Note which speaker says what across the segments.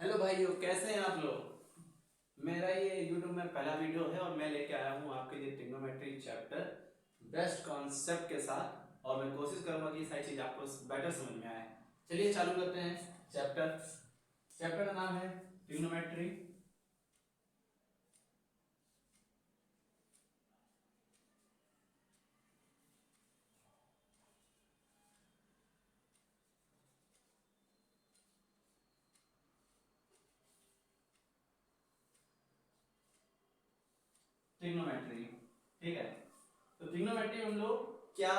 Speaker 1: Hello भाइयों, कैसे हैं आप लोग। मेरा ये यूट्यूब में पहला वीडियो है और मैं लेके आया हूँ आपके लिए ट्रिग्नोमेट्री चैप्टर बेस्ट कॉन्सेप्ट के साथ, और मैं कोशिश करूंगा कि ये सारी चीज आपको बेटर समझ में आए। चलिए चालू करते हैं चैप्टर। चैप्टर का नाम है ट्रिग्नोमेट्री। ट्रिग्नोमेट्री, ठीक है। तो ट्रिग्नोमेट्री में हम लोग क्या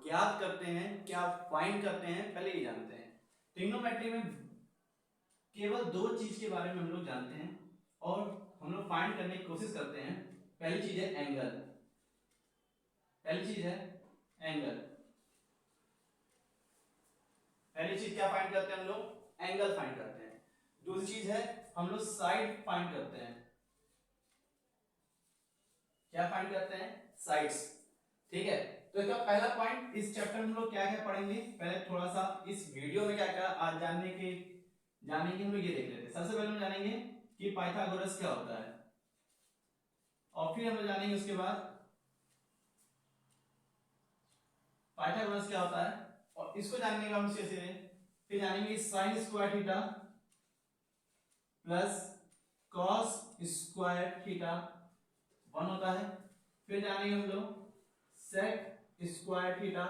Speaker 1: ज्ञात करते हैं, क्या फाइंड करते हैं, पहले ये जानते हैं। ट्रिग्नोमेट्री में केवल दो चीज के बारे में हम लोग जानते हैं और हम लोग फाइंड करने की कोशिश करते हैं। पहली चीज है एंगल। पहली चीज है एंगल। पहली चीज क्या फाइंड करते हैं हम लोग? एंगल फाइंड करते हैं। दूसरी चीज है हम लोग साइड फाइंड करते हैं। क्या फाइंड करते हैं? साइड्स। ठीक है। तो इसका पहला पॉइंट, इस चैप्टर में हम लोग क्या क्या पढ़ेंगे, पहले थोड़ा सा इस वीडियो में क्या क्या आज जानेंगे हम लोग ये देख लेते हैं। सबसे पहले हम जानेंगे कि पाइथागोरस क्या होता है, और फिर हम लोग जानेंगे उसके बाद पाइथागोरस क्या होता है, और इसको जानने के बाद हम सीधे फिर जानेंगे sine square theta plus cos square theta 1 होता है। फिर जानेंगे हम लोग sec square theta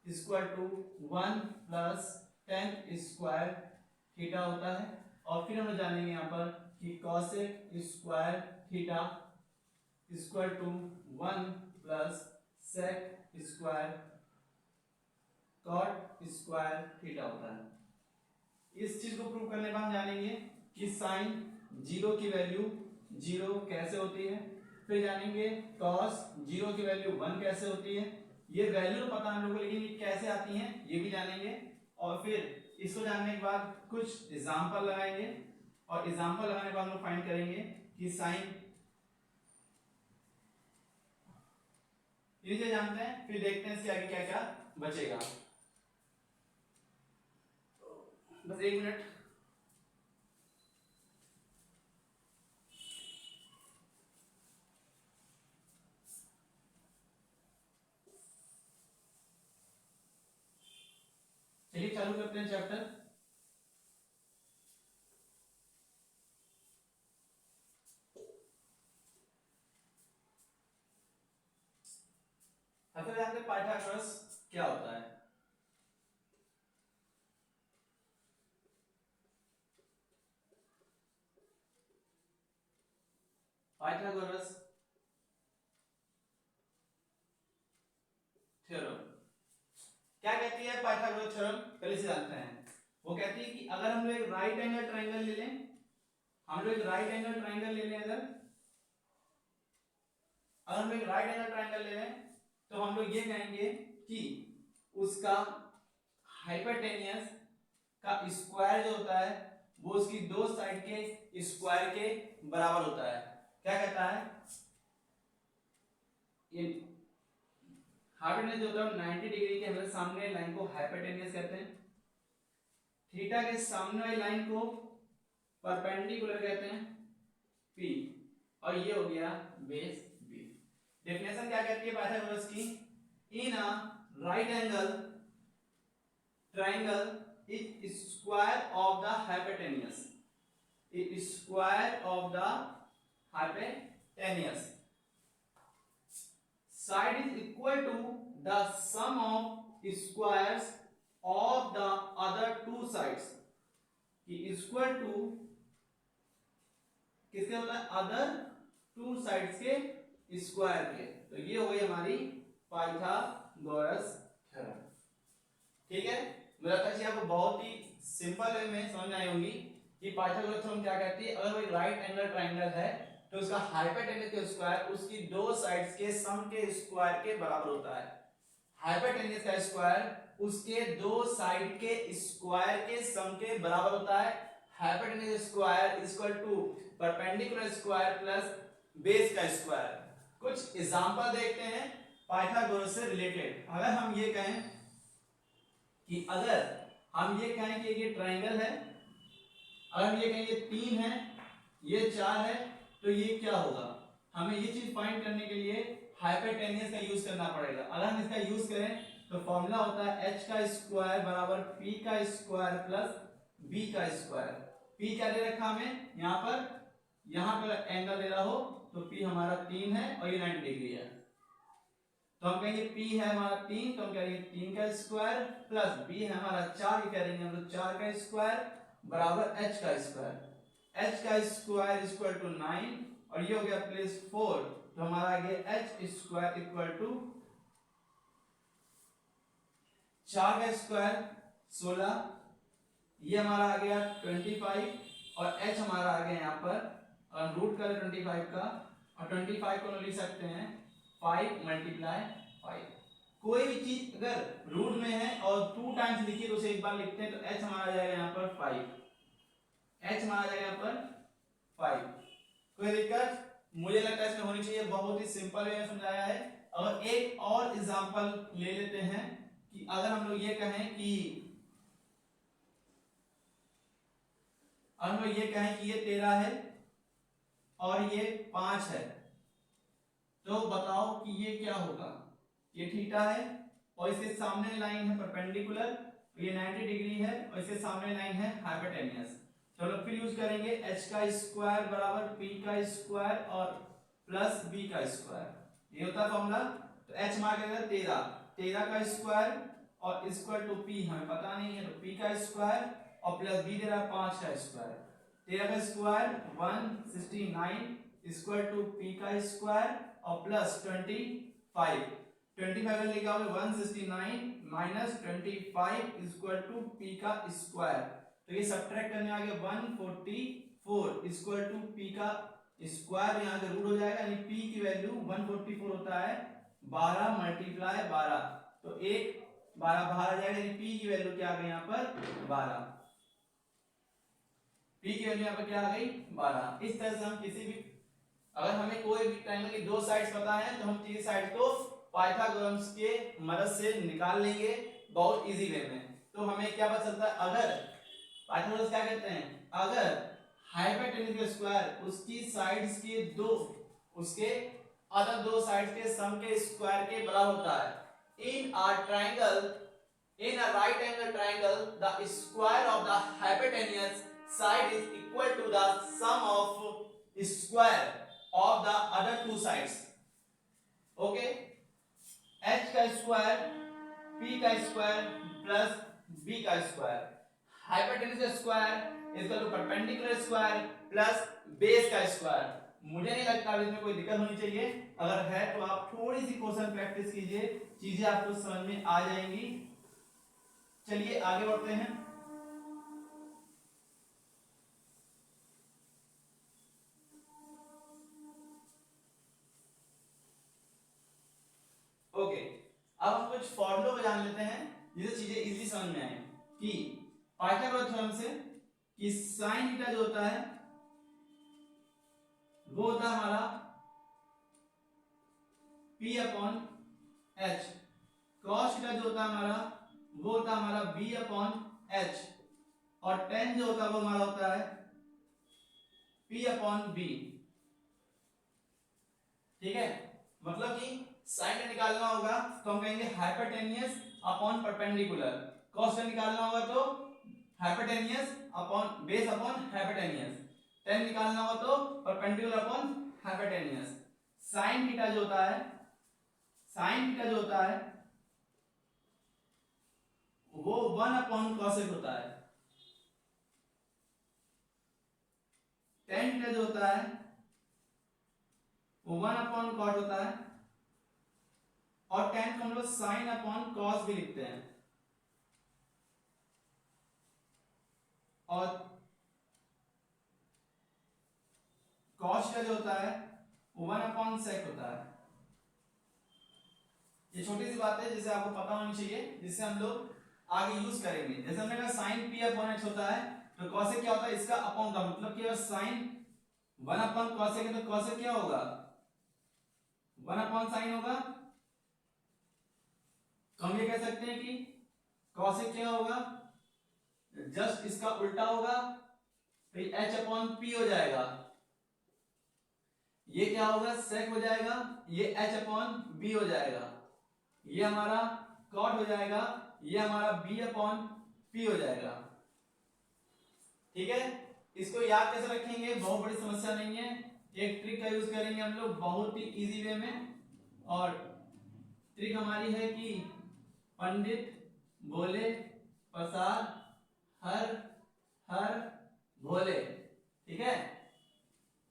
Speaker 1: equal to 1 plus tan square theta होता है। और फिर हम लोग जानेंगे यहाँ पर कि cosec square theta equal to 1 plus sec square cot square theta होता है। इस चीज को प्रूव करने पर हम जानेंगे कि साइन जीरो की वैल्यू जीरो कैसे होती है। फिर जानेंगे कॉस जीरो की वैल्यू 1 कैसे होती है। ये वैल्यू पता हम लोगों को, लेकिन ये कैसे आती हैं ये भी जानेंगे। और फिर इसको जानने के बाद कुछ एग्जांपल लगाएंगे, और एग्जांपल लगाने के बाद हम लोग फाइंड करेंगे कि साइन, ये जानते हैं। फिर देखते हैं इसके आगे क्या क्या बचेगा। बस एक मिनट। चलिए चालू करते हैं चैप्टर। सबसे जानते हैं पाइथागोरस क्या होता है। पाइथागोरस थ्योरम क्या कहती है? पाइथागोरस थ्योरम पहले से जानते हैं। वो कहती है कि अगर हम लोग एक राइट एंगल ट्रायंगल ले लें, हम लोग एक राइट एंगल ट्रायंगल ले लें, अगर हम लोग एक राइट एंगल ट्रायंगल ले लें, तो हम लोग ये कहेंगे कि उसका हाइपोटेनियस का स्क्वायर जो होता है वो उसकी दो साइड के स्क्वायर के बराबर होता है। क्या कहता है? ये हाइपोटेनियस जो होता है 90 डिग्री के हमारे सामने लाइन को हाइपोटेनियस कहते हैं। थीटा के सामने वाली लाइन को परपेंडिकुलर कहते हैं, पी। और ये हो गया बेस बी। डेफिनेशन क्या कहती है पाइथागोरस की? In a right angle triangle is square of the hypotenuse, is square of the hypotenuse side is equal to the sum of squares of the other two sides, कि equal to किसके होता है? Other two sides के square के। तो ये हो गई हमारी पाइथागोरस थ्योरम। ठीक है, मुझे लगता है आपको बहुत ही सिंपल वे में समझ में आई होंगी कि पाइथागोरस थ्योरम क्या कहती है। अगर कोई राइट एंगल ट्रायंगल है तो उसका हाइपोटेनस का स्क्वायर उसकी दो साइड्स के सम के स्क्वायर के बराबर होता है। हाइपोटेनस का स्क्वायर उसके दो साइड के स्क्वायर के सम के बराबर होता है। Hypotenuse square equal to perpendicular square plus base का स्क्वायर। कुछ एग्जांपल देखते हैं पाइथागोरस से रिलेटेड। अगर हम ये कहें कि ये ट्रायंगल है, अगर हम ये कहेंगे 3 है, ये 4 है, तो ये क्या होगा? हमें ये चीज फाइंड करने के लिए हाइपोटेन्यूस का यूज करना पड़ेगा। अगर हम इसका यूज करें तो फॉर्मूला होता है h का स्क्वायर बराबर p का स्क्वायर प्लस b का स्क्वायर। p क्या दे रखा हमें यहाँ पर एंगल दे रहा हो, तो p हमारा 3 है और ये 90 डिग्री है, तो हम कहेंगे p है हमारा 3, तो हम कहेंगे 3 का स्क्वायर प्लस b है हमारा 4, ये करेंगे हम लोग 4 का स्क्वायर बराबर h का स्क्वायर। h का स्क्वायर इक्वल टू 9 और ये हो गया प्लस 4, तो हमारा आ गया h स्क्वायर इक्वल टू 4 का स्क्वायर 16, ये हमारा आ गया 25 और h हमारा आ गया यहाँ पर, अगर रूट करें 25 का, और 25 को लिख सकते हैं 5 मल्टीप्लाई 5। कोई भी चीज अगर रूट में है और 2 टाइम्स लिखिए तो उसे एक बार लिखते हैं, तो h हमारा आ जाएगा यहाँ पर 5, h हमारा आ जाएगा यहाँ पर 5। कोई दिक्कत? मुझे लगता है इसमें होनी चाहिए, बहुत ही सिंपल वे में समझाया है। और एक और एग्जांपल ले लेते हैं कि अगर हम लोग ये कहें कि ये 13 है और ये 5 है, तो बताओ कि ये क्या होगा? ये थीटा है और इसके सामने लाइन है परपेंडिकुलर, ये 90 डिग्री है और इसके सामने लाइन है हाइपोटेन्यूस। चलो फिर यूज करेंगे h का स्क्वायर बराबर p का स्क्वायर और प्लस b का स्क्वायर, ये होता है फॉर्मूला। तो h मार के 13 का स्क्वायर और इक्वल टू p हमें पता नहीं है, तो p का स्क्वायर और प्लस b दे रहा है 5 का स्क्वायर। 13 का स्क्वायर 169 इक्वल टू p का स्क्वायर और प्लस 25 लिखा हुआ 169 माइनस 25 इक्वल टू p का स्क्वायर, तो ये सब्ट्रैक्ट करने आ गया 144 इक्वल टू p का स्क्वायर, यहाँ से रूट हो जाएगा, यानी p की वैल्यू 144 होता है 12 मल्टीप्लाई 12, तो 1 12 बाहर आ जाएगा, यानी p की वैल्यू क्या आ गई यहाँ पर 12, p की वैल्यू यहाँ पर क्या आ गई 12। इस तरह से हम किसी भी, अगर हमें कोई भी ट्रायंगल की 2 साइड्स पता है तो हम 3 साइड को पाइथागोरस के मदद से निकाल लेंगे बहुत इजी वे में। तो हमें क्या पता चलता है, अगर पाइथागोरस क्या कहते हैं, अगर हाइपोटेन्यूज का स्क्वायर उसकी साइड्स के उसके अदर 2 साइड्स के सम के स्क्वायर के बराबर होता है। In a right angle triangle the square of the hypotenuse side is equal to the sum of square of the other 2 sides. Okay, h का स्क्वायर p का स्क्वायर प्लस b का square, hypotenuse का square equal to perpendicular square plus base का square. मुझे नहीं लगता इसमें कोई दिक्कत होनी चाहिए, अगर है तो आप थोड़ी सी क्वेश्चन प्रैक्टिस कीजिए, चीजें आपको समझ में आ जाएंगी। चलिए आगे बढ़ते हैं। ओके, अब हम कुछ फॉर्मूलों को जान लेते हैं जिससे चीजें इजीली समझ में आए कि पाइथागोरस थ्योरम से कि sin थीटा जो होता है वो होता है हमारा p upon h, cos theta जो होता है हमारा वो होता है हमारा b अपॉन h, और tan जो होता है वो हमारा होता है p अपॉन b। ठीक है, मतलब कि साइन का निकालना होगा तो हम कहेंगे हाइपोटेन्यूस अपॉन परपेंडिकुलर, cos का निकालना होगा तो hypotenuse upon base upon hypotenuse, tan निकालना होगा तो perpendicular upon hypotenuse. sin theta जो होता है वो 1 अपॉन cosec होता है, tan थीटा जो होता है वो 1 अपॉन cot होता है, और tan को हम लोग sin अपॉन cos भी लिखते हैं, और cos का जो होता है वो 1 अपॉन sec होता है। ये छोटी सी बात है जिसे आपको पता होनी चाहिए, जिससे हम लोग आगे यूज करेंगे। जैसे हमने कहा sin p अपॉन x होता है, तो cosec क्या होता है, इसका अपॉन का मतलब कि अगर sin 1 अपॉन cosec है तो cosec क्या होगा 1 अपॉन sin होगा, तो हम ये कह सकते हैं कि cosec क्या होगा जस्ट इसका उल्टा होगा, तो एच अपॉन पी हो जाएगा, ये क्या होगा सेक हो जाएगा, ये एच अपॉन बी हो जाएगा, ये हमारा कॉट हो जाएगा, ये हमारा बी अपॉन पी हो जाएगा। ठीक है, इसको याद कैसे रखेंगे, बहुत बड़ी समस्या नहीं है, एक ट्रिक का यूज करेंगे हम लोग बहुत ही इजी वे में। और ट्रिक हमारी है कि पंडित बोले प्रसाद हर हर भोले। ठीक है,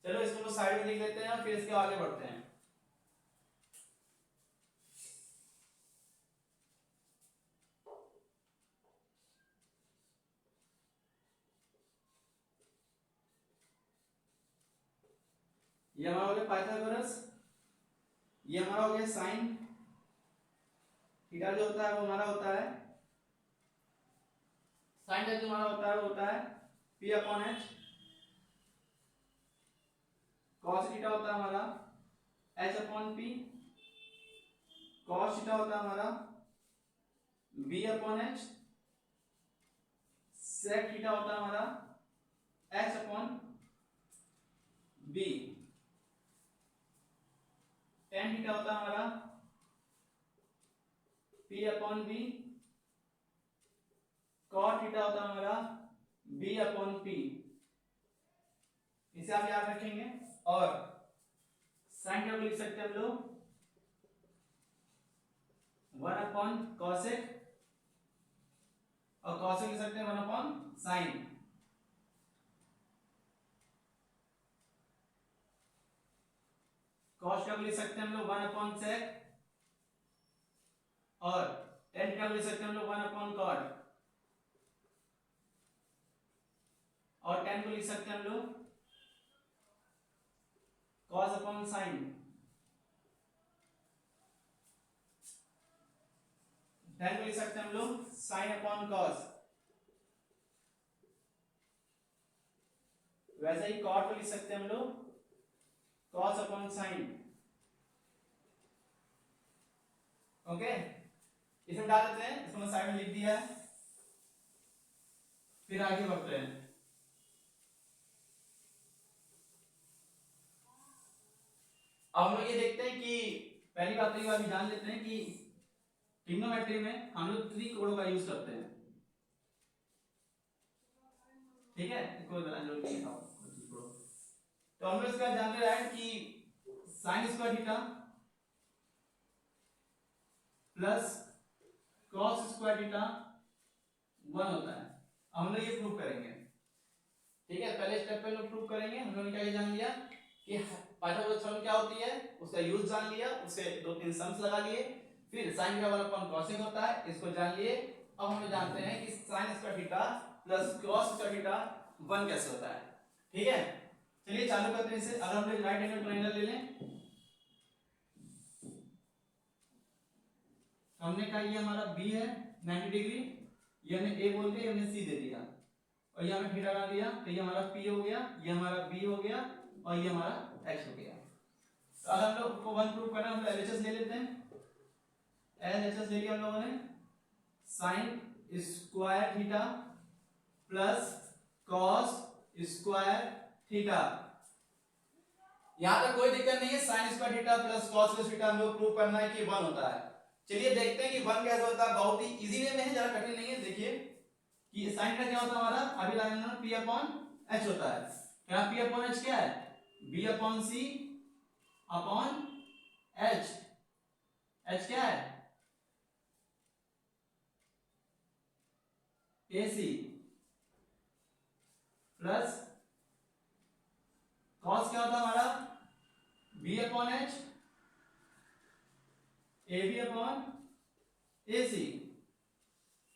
Speaker 1: चलो इसको तो साइड में लिख लेते हैं और फिर इसके आगे बढ़ते हैं। ये हमारा हो गया पाइथागोरस, ये हमारा हो गया साइन थीटा जो होता है वो हमारा होता है, साइन थीटा जो हमारा होता है वो होता है P upon H, cos theta होता है हमारा H upon P, cos theta होता है हमारा B upon H, sec theta होता है हमारा H upon B, tan theta होता है हमारा P upon B, cot theta होता है हमारा बी अपॉन पी, इसे आप याद रखेंगे। और साइन थीटा को लिख सकते हैं हम लोग वन अपॉन कॉसेक, और कॉसेक लिख सकते हैं one upon sine. Cos theta को लिख सकते हैं हम लोग वन अपॉन सेक, और टेन थीटा को लिख सकते हैं हम लोग वन अपॉन कॉट, और टेन को लिख सकते हैं हम लोग कॉस अपॉन साइन। टेन को लिख सकते हैं हम लोग साइन अपॉन कॉस। वैसे ही कॉट को लिख सकते हैं हम लोग कॉस अपॉन साइन। ओके, इसमें डाल देते हैं, इसको मैं साइड में लिख दिया है, फिर आगे बढ़ते हैं। अब हम लोग ये देखते हैं कि पहली बात तो ये अभी जान लेते हैं कि ट्रिग्नोमेट्री में हम लोग त्रिकोणों का यूज करते हैं। ठीक है, कोई जरूरत नहीं था, तो हम लोग इसका जान रहे हैं कि sine square theta plus cos square theta 1 होता है। हम लोग ये प्रूव करेंगे। ठीक है, पहले स्टेप पे लोग प्रूव करेंगे। हम लोगों ने क्या जान लिया कि पाइथागोरस थ्योरम क्या होती है, उसका यूज जान लिया, उसके दो तीन सम्स लगा लिए, फिर sin का 1 अपॉन cosec होता है, इसको जान लिए। अब हम लोग जानते हैं कि sin square theta plus cos square theta 1 कैसे होता है। ठीक है, चलिए चालू करते हैं इसे। अगर हम लोग राइट एंगल ट्रायंगल ले लें, हमने कहा ये हमारा b है 90 डिग्री, ये हमने a बोल के हमने c दे दिया, और ये हमने थीटा लगा दिया, तो ये हमारा p हो गया, ये हमारा b हो गया, और ये हमारा x हो गया। तो अगर हम लोग को 1 प्रूव करना है, हम लोग LHS ले लेते हैं। LHS ले लिया हम लोगों ने, sin square theta plus cos square theta. यहां तक कोई दिक्कत नहीं है, sin square theta plus cos square theta हम लोग प्रूव करना है कि 1 होता है। चलिए देखते हैं कि 1 कैसे होता है, बहुत ही इजी वे में है, ज्यादा कठिन नहीं है। देखिए कि sin का क्या होता है हमारा, अभी लगाना p अपॉन h होता है। क्या p अपॉन h क्या है, b upon c upon h। h क्या है, AC प्लस cos क्या होता है हमारा, b upon h, AB upon AC।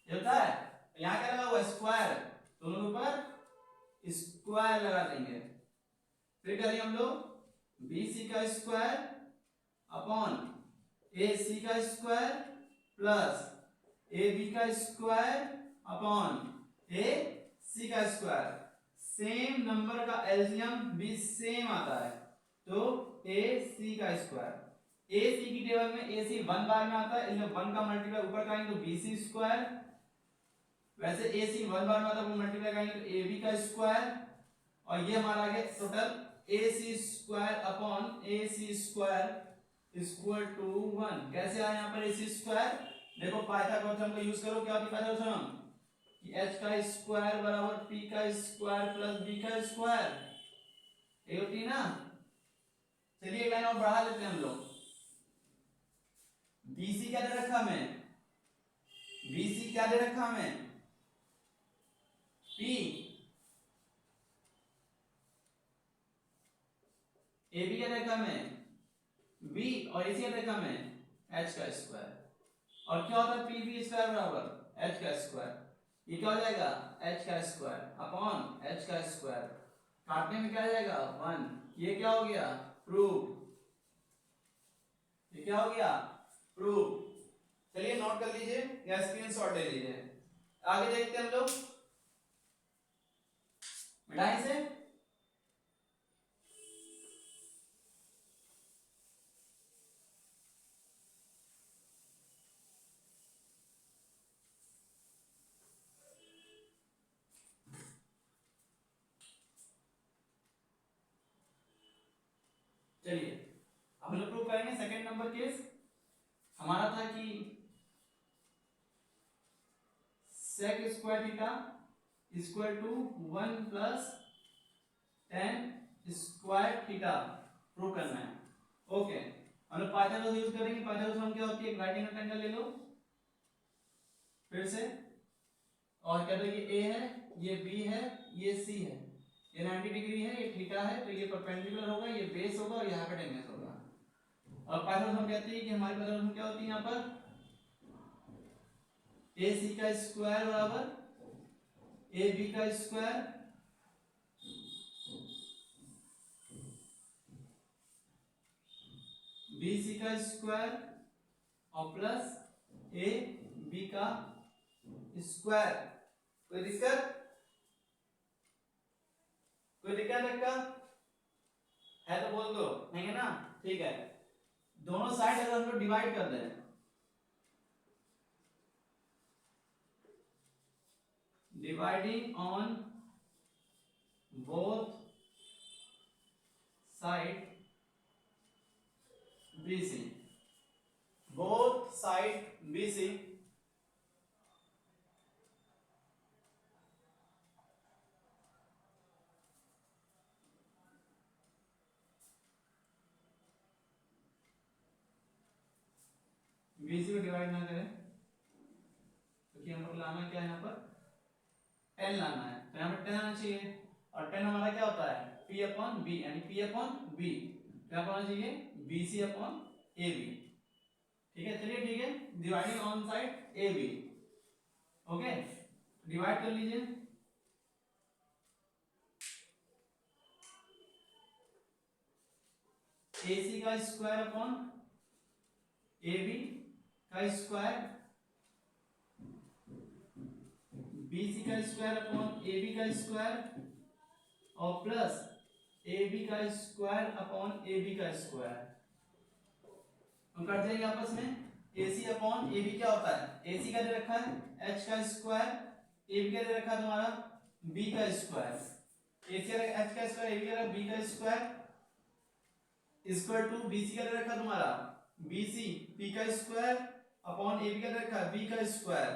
Speaker 1: ये होता है, यहां क्या लगा हुआ स्क्वायर, दोनों के ऊपर स्क्वायर लगा देंगे। फिर करेंगे हम लोग BC का स्क्वायर अपॉन AC का स्क्वायर प्लस AB का स्क्वायर अपॉन AC का स्क्वायर। सेम नंबर का एलसीएम भी सेम आता है, तो AC का स्क्वायर। AC की टेबल में AC 1 बार में आता है, इसलिए 1 का मल्टीप्लाई ऊपर करेंगे तो BC स्क्वायर। वैसे AC 1 बार में आता है, वो मल्टीप्लाई करेंगे तो AB का स्क्वायर और ये हमारा आ गया total A C square upon A C square equal to 1। कैसे आया यहाँ पर ए सी स्क्वायर? देखो पाइथागोरस का यूज करो। क्या होती है पाइथागोरस कि h का स्क्वायर बराबर p का स्क्वायर प्लस b का स्क्वायर, ये होती है ना। चलिए एक लाइन और बढ़ा लेते हैं हम लोग। BC क्या दे रखा हमें? BC क्या दे रखा हमें? P। AB क्या दे रखा हमें? B। और AC क्या दे रखा हमें? h का स्क्वायर। और क्या होता है PB स्क्वायर बराबर h का स्क्वायर। ये क्या हो जाएगा? h का स्क्वायर अपॉन h का स्क्वायर, काटने में क्या आ जाएगा? 1। ये क्या हो गया? प्रूफ। ये क्या हो गया? प्रूफ। चलिए नोट कर लीजिए या स्क्रीनशॉट ले लीजिए। आगे देखते हैं हम लोग। मिटाएं से। चलिए अब हम लोग प्रूव करेंगे सेकंड नंबर केस। हमारा था कि sec square theta equal to 1 plus tan square theta prove करना है। ओके, हम लोग पाइथागोरस यूज करेंगे। पाइथागोरस हम क्या होती है? एक राइट एंगल ट्रायंगल ले लो फिर से, और क्या तो ये a है, ये b है, ये c है, ये 90 डिग्री है, ये थीटा है, तो ये परपेंडिकुलर होगा, ये बेस होगा और यहाँ पे हाइपोटेन्यूस होगा। और पाइथागोरस हम कहते हैं कि हमारी पाइथागोरस क्या होती है यहाँ पर? ac का स्क्वायर बराबर ab का स्क्वायर bc का स्क्वायर और प्लस ab का स्क्वायर। कोई दिक्कत? कोई दिक्कत है तो बोल दो, नहीं है ना? ठीक है। दोनों साइड अगर हम लोग डिवाइड कर दें, dividing on both side BC, both side BC, BC को डिवाइड ना करें क्योंकि हम लोग लाना क्या है यहाँ पर? 10 लाना है, तो यहाँ पर 10 आना चाहिए। और 10 हमारा क्या होता है? P अपॉन B, यानी P अपॉन B क्या होना चाहिए? BC upon AB। ठीक है, चलिए ठीक है। Dividing on side AB। Okay, divide कर लीजिए। AC का स्क्वायर अपॉन AB का स्क्वायर, BC का स्क्वायर अपॉन AB का स्क्वायर और प्लस AB का स्क्वायर अपॉन AB का स्क्वायर। हम कट जाएंगे आपस में। AC अपॉन AB क्या होता है? AC का दे रखा है h का स्क्वायर, AB का दे रखा है तुम्हारा b का स्क्वायर। AC का h का स्क्वायर, AB का b का स्क्वायर इक्वल टू BC का दे रखा तुम्हारा BC p का स्क्वायर अपॉन AB का दे रखा b का स्क्वायर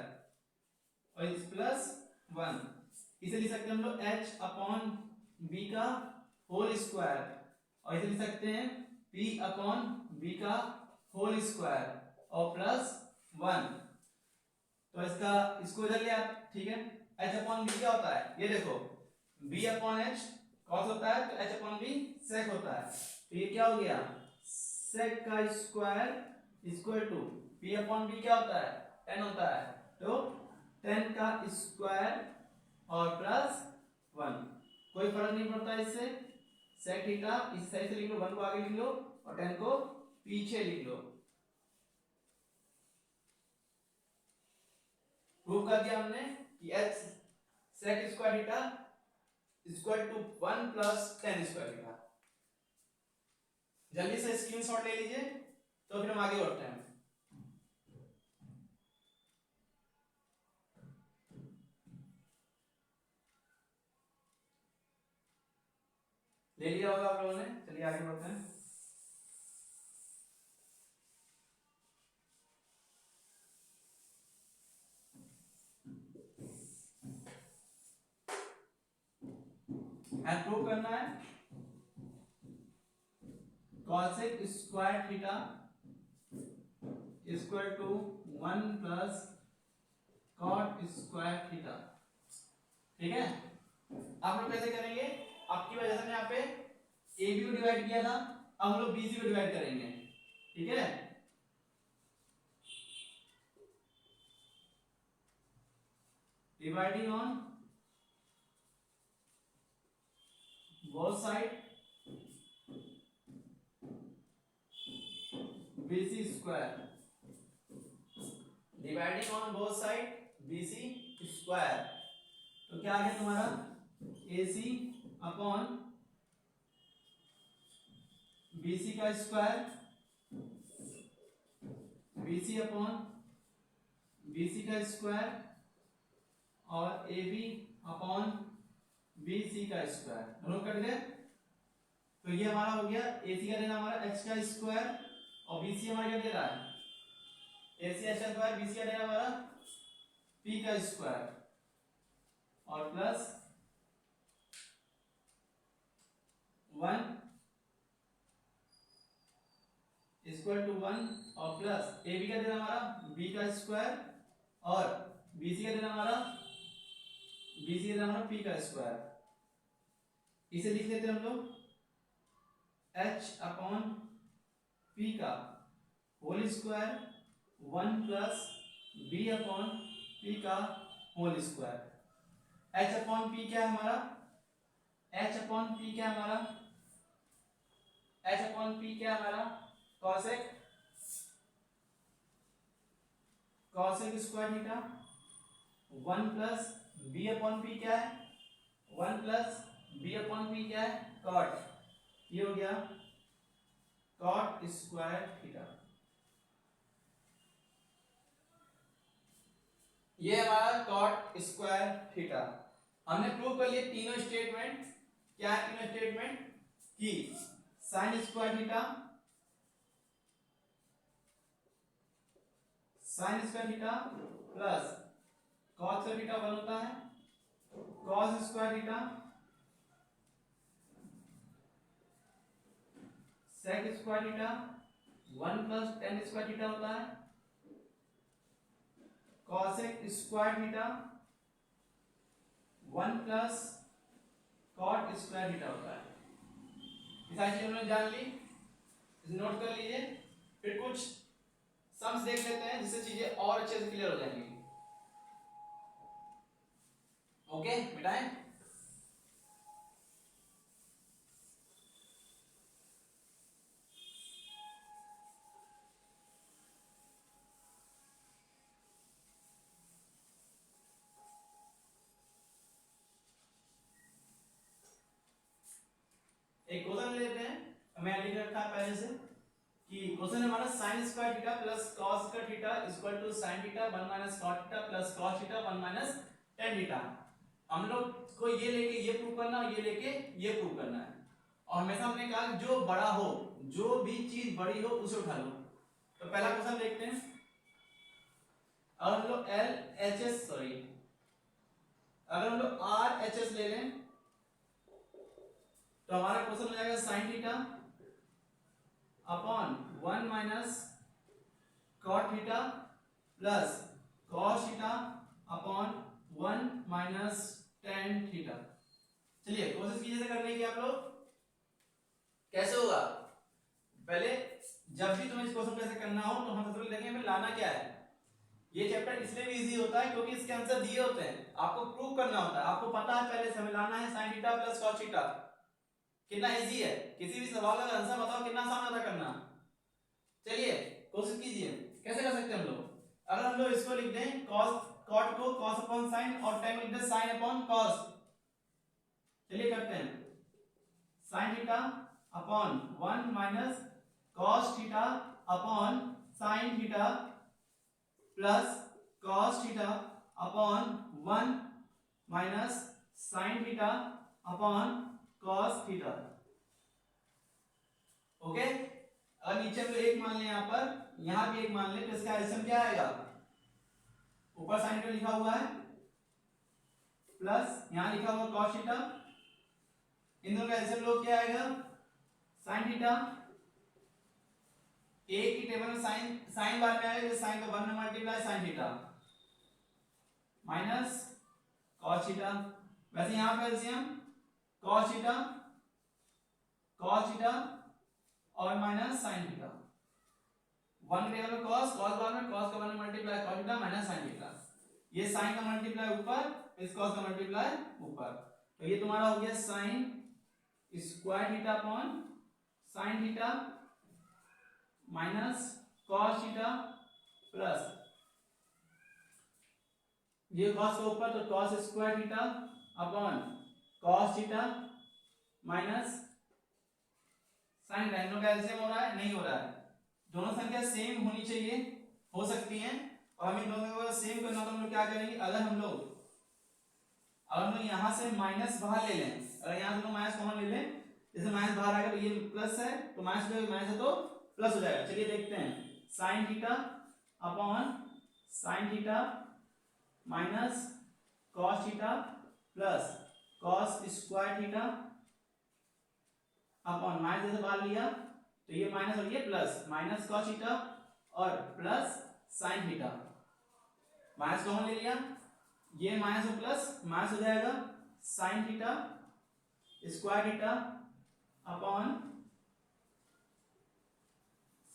Speaker 1: और इस प्लस 1। इसे लिख सकते हैं हम लोग h अपॉन b का होल स्क्वायर और इसे लिख सकते हैं p अपॉन b का होल स्क्वायर और प्लस 1। तो इसको इधर ले आप। ठीक है, h अपॉन b क्या होता है? ये देखो b अपॉन h कॉस होता है, तो h अपॉन b सेक होता है। तो ये क्या हो गया? सेक का square equal to p upon b क्या होता है? 10 होता है, तो 10 का स्क्वायर और प्लस 1। कोई फर्क नहीं पड़ता इससे। सेक थीटा इस साइड से लिख लो, 1 को आगे लिख लो और 10 को पीछे लिख लो। प्रूव कर दिया हमने कि h sec square theta equal to 1 plus tan square theta. जल्दी से स्क्रीनशॉट ले लीजिए तो फिर हम आगे बढ़ते हैं। ले लिया होगा आप लोगों ने। चलिए आगे बढ़ते हैं। प्रूव करना है cosec square theta equal to 1 plus cot square theta. ठीक है, आप लोग कैसे करेंगे? आपकी वजह से यहाँ पे ए बी को डिवाइड किया था, अब हम लोग बी सी को डिवाइड करेंगे। ठीक है, dividing on both side BC square, dividing on both side BC square. तो क्या आ गया तुम्हारा AC अपॉन BC का स्क्वायर, BC अपॉन BC का स्क्वायर और AB अपॉन BC का स्क्वायर, दोनों कट गए। तो ये हमारा हो गया AC का देना हमारा h का स्क्वायर और BC हमारा क्या दे रहा है AC h का स्क्वायर, BC का देना हमारा P का स्क्वायर और प्लस 1 इक्वल टू 1 और प्लस AB का देना हमारा B का स्क्वायर और BC का देना हमारा P का स्क्वायर। इसे लिख लेते हैं हम लोग h अपॉन P का whole square 1 plus B upon P का whole square. h upon P क्या है हमारा? h अपॉन P क्या है हमारा? h अपॉन P क्या है हमारा? Cosec square theta 1 plus B upon P क्या है? 1 प्लस B अपॉन P क्या है? कॉट। ये हो गया कॉट स्क्वायर थीटा। ये हमारा कॉट स्क्वायर थीटा। हमने प्रूव कर लिए तीनों स्टेटमेंट। क्या है तीनों स्टेटमेंट? कि sine square theta plus cos square theta 1 होता है, cos square theta sec square theta 1 plus tan square theta होता है, cosec square theta 1 plus cot square theta होता है। ये सारी चीजें हमने जान ली, इसे नोट कर लीजिए। फिर कुछ सम्स देख लेते हैं जिससे चीजें और अच्छे से क्लियर हो जाएंगी। ओके बेटाएं, एक क्वेश्चन लेते हैं, मैं लिख रखा है पहले से कि क्वेश्चन हमारा sin square theta plus cos square theta equal to sin theta 1 minus cot theta plus cos theta 1 minus tan theta. हम लोग को ये लेके ये प्रूव करना और ये लेके ये प्रूव करना है। और हमेशा हमने कहा जो बड़ा हो, जो भी चीज बड़ी हो उसे उठा लो। तो पहला क्वेश्चन देखते हैं। अगर हम लोग अगर हम लोग RHS ले लें तो हमारा क्वेश्चन हो जाएगा sin theta upon 1 minus cot theta plus cos theta upon 1 minus tan theta. चलिए कोशिश कीजिए करने की। आप लोग कैसे होगा? पहले जब भी तुम्हें इस क्वेश्चन कैसे करना हो तो हम सबसे पहले देखेंगे लाना क्या है। ये चैप्टर इसलिए भी इजी होता है क्योंकि इसके आंसर दिए होते हैं, आपको प्रूव करना होता है। आपको पता है पहले से हमें लाना है sin theta plus cos theta. कितना इजी है, किसी भी सवाल का आंसर बताओ कितना आसान होता करना। चलिए कोशिश कीजिए, कैसे कर सकते हैं हम लोग? अगर हम लोग इसको लिख दें cot को cos अपॉन sin और tan लिख दें sin अपॉन cos। चलिए करते हैं sin theta upon 1 minus cos theta upon sin theta plus cos theta upon 1 minus sin theta upon cos theta. Okay, और नीचे में एक मान लें, यहाँ पर यहाँ भी एक मान लें, तो इसका एलसीएम क्या आएगा, ऊपर साइन थीटा लिखा हुआ है प्लस यहाँ लिखा हुआ कॉस थीटा, इन दोनों का एलसीएम लोग क्या आएगा, साइन थीटा। एक की टेबल में साइन साइन बार में आएगा, तो साइन का 1 में multiply sign theta minus cos theta. वैसे यहां पे एलसीएम कॉस थीटा और माइनस साइन थीटा, 1 के टेबल में कॉस बार में कॉस का 1 में multiply cos theta minus sine theta, ये साइन का मल्टीप्लाई ऊपर, इस कॉस का मल्टीप्लाई ऊपर, तो ये तुम्हारा हो गया sine square theta upon sine theta minus cos theta plus ये कॉस के ऊपर, तो cos square theta upon cos theta minus sine theta. इन लोगों का एलसीएम हो रहा है, नहीं हो रहा है, दोनों संख्या सेम होनी चाहिए, हो सकती हैं, और हम इन दोनों को सेम करना, तो हम लोग क्या करेंगे, अगर हम लोग यहां से माइनस बाहर ले लें, अगर यहां से माइनस कॉमन ले लें, जैसे माइनस बाहर आएगा तो ये प्लस है, तो माइनस है तो प्लस हो जाएगा। चलिए देखते हैं, sign theta upon sine theta minus cos theta plus cos square theta upon minus जैसे बाहर लिया तो ये माइनस और ये प्लस, माइनस कॉस थीटा और plus sign theta, minus common ले लिया, ये माइनस और प्लस माइनस हो जाएगा, sine theta square theta upon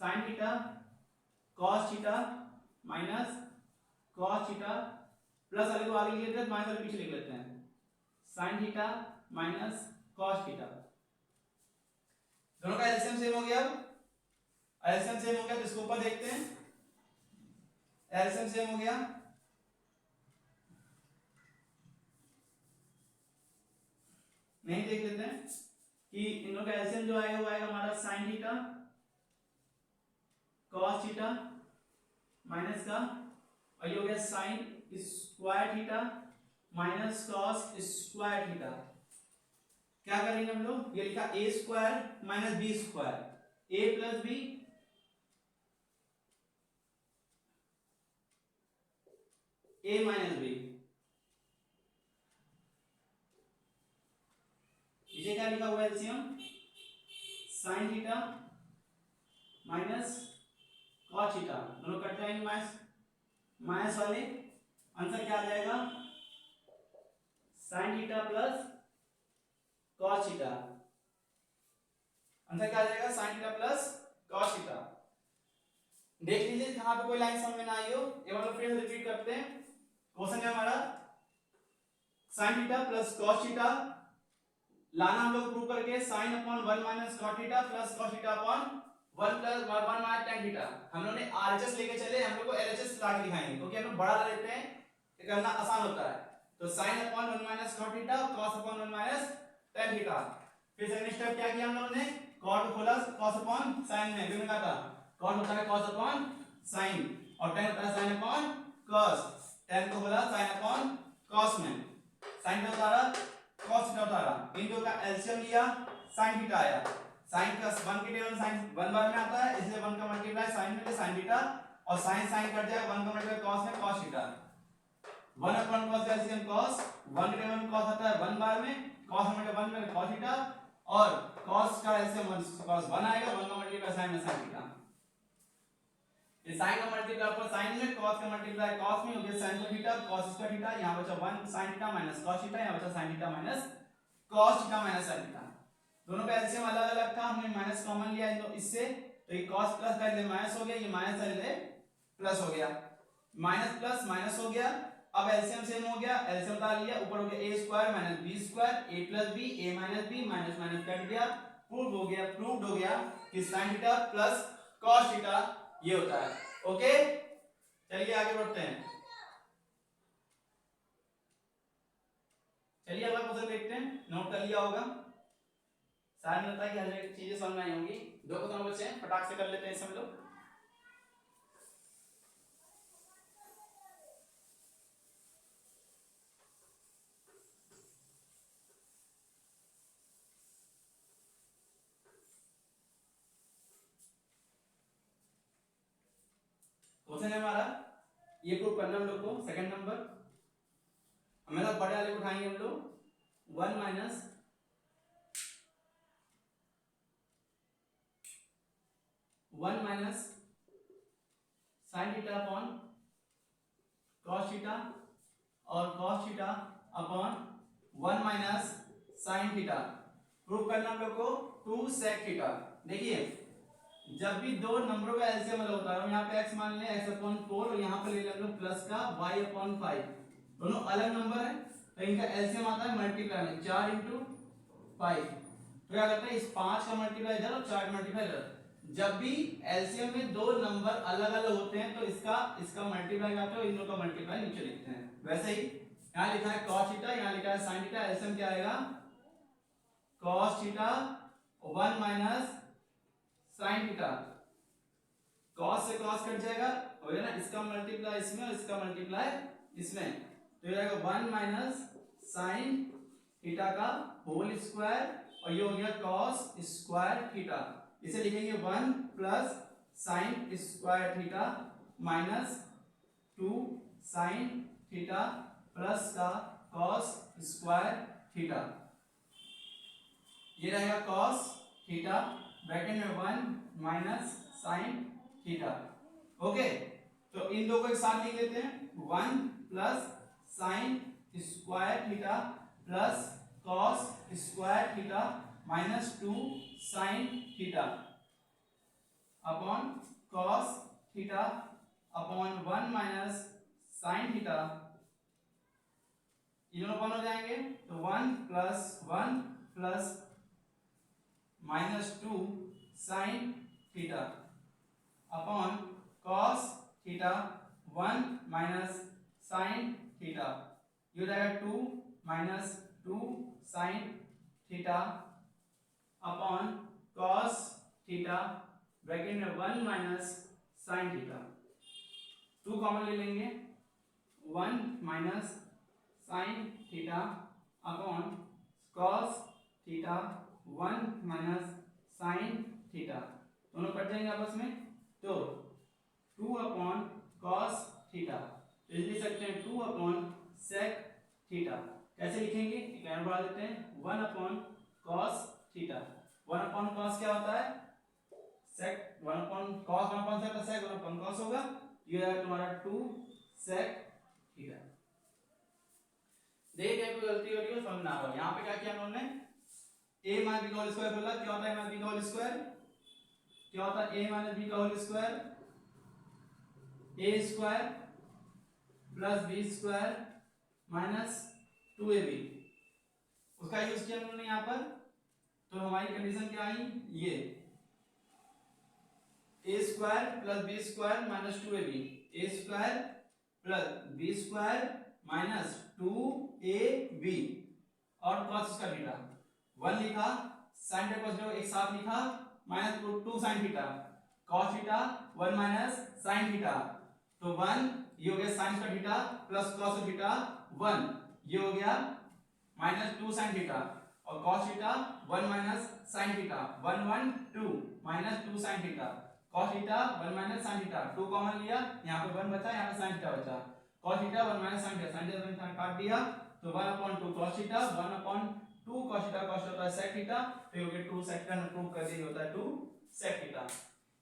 Speaker 1: sine theta cos theta minus cos theta plus वाले को आगे लिख लेते हैं, माइनस वाले पीछे लिख लेते हैं, sign theta minus cos theta. दोनों का एलसीएम सेम हो गया, एलसीएम सेम हो गया, तो इसको ऊपर देखते हैं, एलसीएम सेम हो गया, नहीं देख लेते हैं कि इन लोगों का एलसीएम जो आएगा वो आएगा हमारा sine theta cos theta minus का, और ये हो गया sine square theta minus cos square theta. क्या करेंगे हम लोग, ये लिखा ए स्क्वायर माइनस बी स्क्वायर, ए प्लस बी ए माइनस बी, इसे क्या लिखा हुआ है LCM, sign theta minus cos theta, दोनों कट जाएंगे माइनस माइनस वाले, आंसर क्या आ जाएगा, sine theta plus cos theta, answer क्या आ जाएगा, sine theta plus cos theta. देख लीजिए जहां पे कोई लाइन समझ में ना आई हो, एक बार फिर से रिपीट करते हैं, क्वेश्चन है हमारा sine theta plus cos theta लाना हम लोग प्रूव करके, sine upon 1 minus cos theta plus cos theta upon 1 plus 1 minus tan theta. हम लोग ने आरएचएस लेके चले, हम लोग को एलएचएस ला के दिखाएंगे, क्योंकि हम लोग बड़ा ला लेते हैं, ये करना आसान होता है। तो sine upon 1 minus cos theta, cos upon 1 minus tan theta. फिर सेकंड स्टेप क्या किया हम लोगों ने, कॉट खोला कॉस अपॉन साइन में, फिर कहा था कॉट होता है कॉस अपॉन साइन और tan होता है साइन अपॉन कॉस, tan को खोला साइन अपॉन कॉस में, साइन का उतारा कॉस थीटा उतारा, इन दो का एलसीएम लिया, साइन थीटा आया, साइन का 1 के टेबल में साइन 1 बार में आता है, इसलिए 1 का मल्टीप्लाई साइन में साइन थीटा, और साइन साइन कट जाएगा, 1 का मल्टीप्लाई कॉस में कॉस थीटा, 1 अपॉन कॉस का एलसीएम कॉस, 1 के टेबल में कॉस आता है 1 बार में, कॉस में 1 में कॉस थीटा, और कॉस का एलसीएम कॉस 1 आएगा, 1 का मल्टीप्लाई साइन में साइन थीटा, ये साइन का मल्टीप्लाई ऊपर साइन में, कॉस का मल्टीप्लाई कॉस में, हो गया साइन का थीटा कॉस स्क्वायर थीटा, यहां बचा 1 sin theta minus cos theta, यहां बचा sin theta minus cos theta minus sin theta. दोनों का एलसीएम अलग अलग था, हमने माइनस कॉमन लिया इन इससे, तो ये cos प्लस का ले माइनस हो गया, ये माइनस का ले प्लस हो गया, माइनस प्लस माइनस हो गया, अब एलसीएम सेम हो गया, एलसीएम उतार लिया, ऊपर हो गया a square minus b square, a plus b a minus b minus minus cut गया, प्रूव्ड हो गया कि sin theta plus cos theta ये होता है। ओके, चलिए आगे बढ़ते हैं, चलिए अगला क्वेश्चन देखते हैं, नोट कर लिया होगा, सारे में लगता है कि हर चीजें समझ में आई होंगी। 2 क्वेश्चन बचे हैं, फटाक से कर लेते हैं सब लोग। क्वेश्चन है हमारा, ये प्रूव करना हम लोग को। सेकंड नंबर हमें बड़े वाले को उठाएंगे हम लोग, 1 minus sine theta upon cos theta और cos theta upon 1 minus sine theta. Prove करना हम लोग को 2 सेक थीटा। देखिए जब भी दो नंबरों का एलसीएम होता है, यहाँ पे x मान लें x अपॉन 4 और यहाँ पे ले लें हम लोग प्लस का y अपॉन 5, दोनों अलग नंबर है तो इनका एलसीएम आता है मल्टीप्लाई में 4 इंटू 5। तो क्या करते हैं, इस 5 का मल्टीप्लाई इधर और 4 मल्टीप्लाई इधर। जब भी एलसीएम में दो नंबर अलग अलग होते हैं तो इसका मल्टीप्लाई करते हैं और इन दोनों का मल्टीप्लाई नीचे लिखते हैं। वैसे ही यहाँ लिखा है cos थीटा, यहाँ लिखा है sin थीटा, एलसीएम क्या आएगा cos theta 1 minus sin theta. cos से cos कट जाएगा हो गया ना, इसका मल्टीप्लाई इसमें और इसका मल्टीप्लाई इसमें, तो ये आएगा 1 माइनस sin थीटा का होल स्क्वायर और ये हो गया cos स्क्वायर थीटा। इसे लिखेंगे 1 plus sin square theta minus 2 sin theta plus का cos स्क्वायर थीटा। ये रहेगा cos थीटा ब्रैकेट में 1 माइनस sin थीटा। ओके, तो इन दो को एक साथ लिख लेते हैं, 1 plus sin square theta plus cos square theta minus 2 sin theta upon cos theta upon 1 minus sin theta. ये दोनों कौन हो जाएंगे, तो 1 plus minus 2 sin theta upon cos theta 1 minus sin theta. ये हो जाएगा 2 minus 2 sin theta upon cos theta bracket में 1 माइनस sin थीटा। 2 कॉमन ले लेंगे, 1 minus sin theta upon cos theta 1 minus sin theta, दोनों कट जाएंगे आपस में, तो 2 अपॉन cos थीटा, तो लिख सकते हैं 2 अपॉन sec थीटा। कैसे लिखेंगे, एक और बढ़ा देते हैं, 1 upon cos theta. 1 upon cos क्या होता है, sec, 1 upon cos 1 upon sec sec 1 upon cos होगा, ये है तुम्हारा 2 sec थीटा। देखिए क्या कोई गलती हो रही है समझ ना आ रहा। यहाँ पे क्या किया हमने, a माइनस b का होल स्क्वायर बोला, क्या होता है a माइनस b का होल स्क्वायर, क्या होता है a माइनस b का whole square, a square plus b square minus 2ab, उसका यूज किया हमने यहाँ पर। तो हमारी कंडीशन क्या आई, ये a square plus b square minus 2ab, a square plus b square minus 2ab और cos इसका थीटा 1 लिखा, sin थीटा cos एक साथ लिखा, minus 2 sin theta cos theta 1 minus sin theta, तो 1 ये हो गया sin का थीटा प्लस cos थीटा 1, ये हो गया माइनस 2 sin थीटा और cos theta 1 minus sin theta 1 1 2 minus 2 sin theta cos theta 1 minus sin theta, 2 common लिया, यहाँ पे 1 बचा, यहाँ पे sin थीटा बचा, cos theta 1 minus sin theta, sin theta काट दिया, तो 1 upon 2 cos theta 1 upon 2 cos theta, cos होता है sec थीटा, तो ये हो गया 2 sec थीटा, प्रूव कर दिया होता है 2 sec थीटा।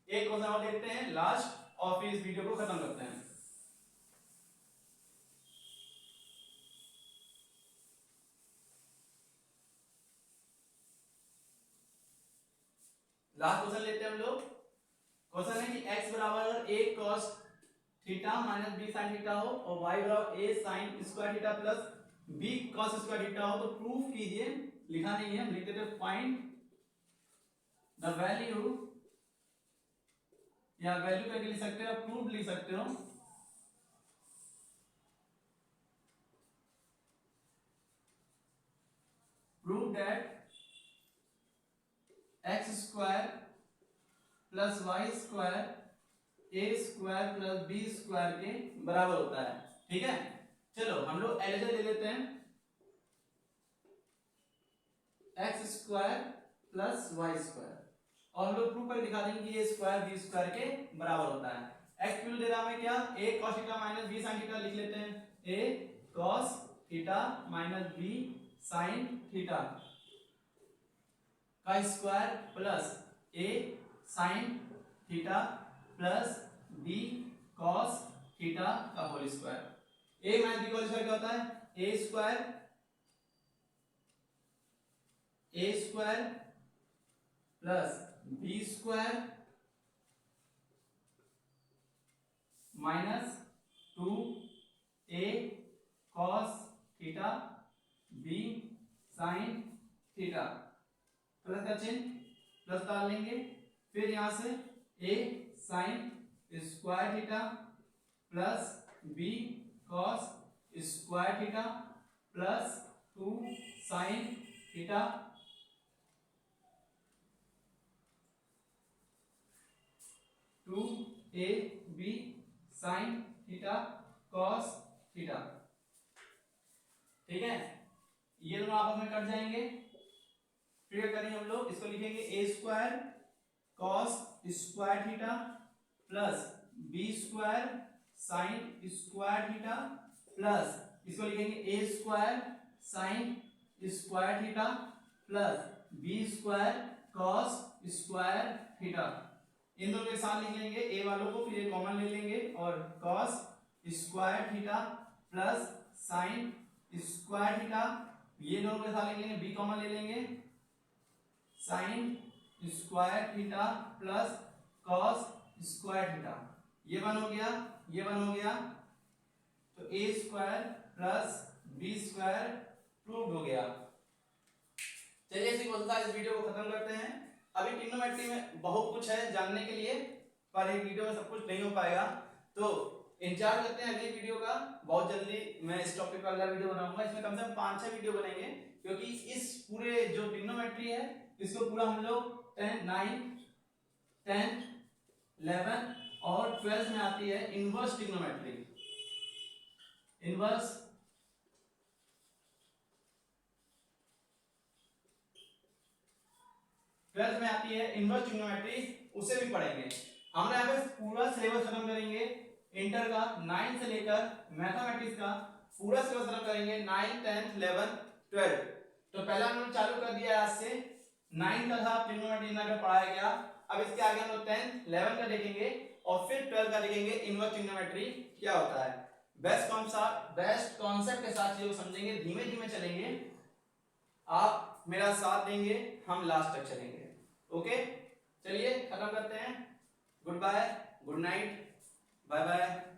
Speaker 1: एक क्वेश्चन और देखते हैं लास्ट और फिर इस वीडियो को खत्म करते हैं। लास्ट क्वेश्चन लेते हैं हम लोग। क्वेश्चन है कि x बराबर a cos theta minus b sin theta हो और y बराबर a sin square theta plus b cos square theta हो, तो प्रूफ कीजिए। लिखा नहीं है, लिख देते फाइंड द वैल्यू, या वैल्यू करके लिख सकते हो, प्रूफ लिख सकते हो। Proof that x square plus y square a square plus b square के बराबर होता है। ठीक है, चलो हम लोग एलजेब्रा ले लेते हैं, x square plus y square, और हम लोग प्रूफ करके दिखा देंगे कि ए स्क्वायर बी स्क्वायर के बराबर होता है। एक्स वैल्यू दे रहा हमें क्या, a cos theta minus b sin theta लिख लेते हैं, a cos theta minus b sin theta का square plus a sin theta plus b cos theta का whole square. a minus b का होल स्क्वायर क्या होता है, a square plus b square minus 2a cos theta b sin theta, plus का चिन्ह plus डाल लेंगे, फिर यहां से a sin square theta plus b cos square theta plus 2 sin theta 2ab sin theta cos theta. ठीक है, ये दोनों आपस में कट जाएंगे, फिर करेंगे हम लोग, इसको लिखेंगे a square cos square theta plus b square sin square theta plus इसको लिखेंगे a square sin square theta plus b square cos square theta. इन दोनों के साथ लिख लेंगे a वालों को, फिर ये कॉमन ले लेंगे और cos square theta plus sin square theta, ये दोनों के साथ लिख लेंगे, b कॉमन ले लेंगे, sin square theta plus cos square theta, ये वन हो गया, ये वन हो गया, तो a square plus b square proved हो गया। चलिए इसी इस वीडियो को खत्म करते हैं। अभी ट्रिग्नोमेट्री में बहुत कुछ है जानने के लिए, पर एक वीडियो में सब कुछ नहीं हो पाएगा, तो इंतजार करते हैं अगली वीडियो का। बहुत जल्दी मैं इस टॉपिक पर अगला वीडियो बनाऊंगा, इसमें कम से कम 5-6 वीडियो बनेंगे, क्योंकि इस पूरे जो ट्रिग्नोमेट्री है इसको पूरा हम लोग 9, 10, 11 और 12 में आती है इनवर्स ट्रिग्नोमेट्री। इनवर्स ट्वेल्थ में आती है इनवर्स ट्रिग्नोमेट्री, उसे भी पढ़ेंगे। हम यहाँ पे पूरा सिलेबस खत्म करेंगे, इंटर का 9 से लेकर मैथमेटिक्स का पूरा सिलेबस खत्म करेंगे, 9, 10, 11, 12। तो पहला हम लोग चालू कर दिया आज से, 9 का था ट्रिग्नोमेट्री का पढ़ाया गया, अब इसके आगे हम लोग 10, 11 का देखेंगे और फिर 12 का देखेंगे इनवर्स ट्रिग्नोमेट्री क्या होता है। बेस्ट कॉन्सेप्ट के साथ चीजों को समझेंगे, धीमे धीमे चलेंगे, आप मेरा साथ देंगे, हम लास्ट तक चलेंगे। ओके, चलिए खत्म करते हैं। Good bye, good night, bye bye.